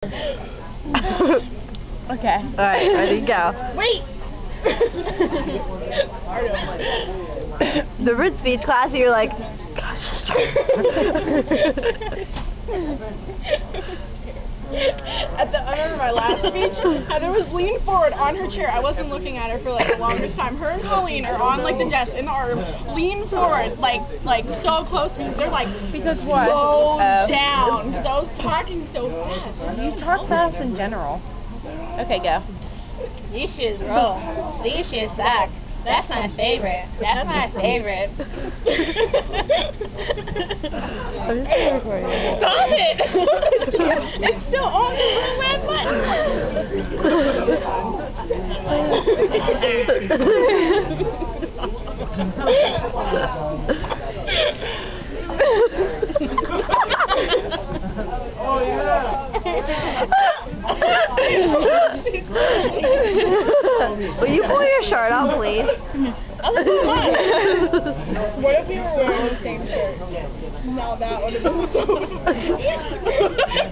Okay. Alright, ready, go. Wait! The Ritz Beach class, you're like, gosh. I remember my last speech, Heather was leaned forward on her chair. I wasn't looking at her for like the longest time. Her and Colleen are on like the desk in the art room, lean forward, like so close to me. They're like, because what? Slow down. Because I was talking so fast. You talk fast in general. Okay, go. These shoes roll. These shoes suck. That's my favorite. That's my favorite. I'm just gonna record you. Stop it! It's still on the little red Oh yeah. Will you pull your shirt out, please? What if we were wearing the same shirt? Now that would have been so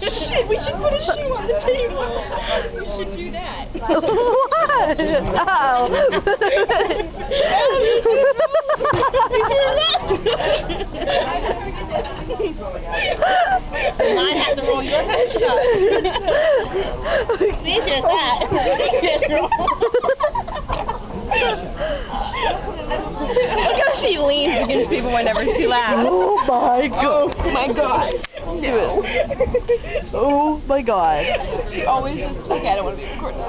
Shit, we should put a shoe on the table. We should do that. What? Mine has to roll. Yours has to shut. These shoes that. Look how she leans against people whenever she laughs. Oh my god. Oh my god. Do it. Oh my god. She always is. Okay, I don't want to be recorded.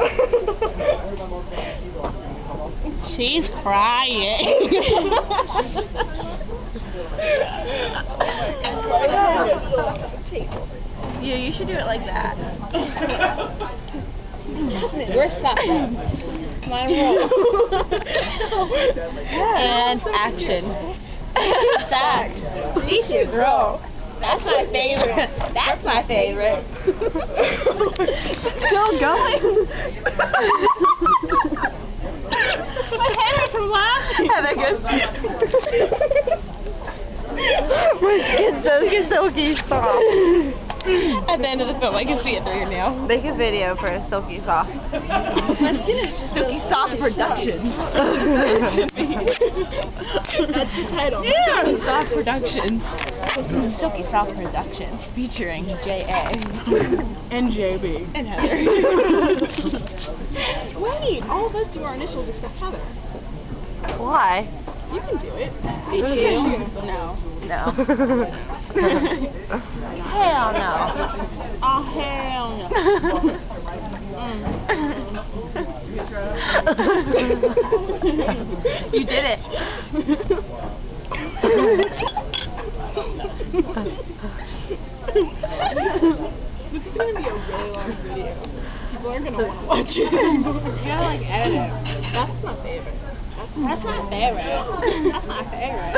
She's crying. Yeah, you should do it like that. Jasmine, we're stuck. Come on, roll. And action. Stuck. These shoes roll. That's my favorite. That's my favorite. Still going? My head hurts from laughing. Heather goes. My skin's so silky soft. At the end of the film, I can see it through your nail. Make a video for a silky soft. My skin is just Silky Soft Productions. That's the title. Yeah. Silky Soft Productions. Silky Soft Productions featuring J.A. And JB. and Heather. Wait, all of us do our initials except Heather. Why? You can do it. H-U? No. No. Hell no. Oh, hell no. You did it. This is going to be a really long video. People are going to want to watch it. You gotta like edit it. That's my favorite. That's my favorite. That's my favorite.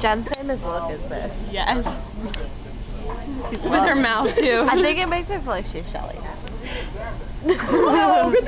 Jen's famous look is this. Yes. With her mouth too. I think it makes her feel like she's Shelly. Wow, good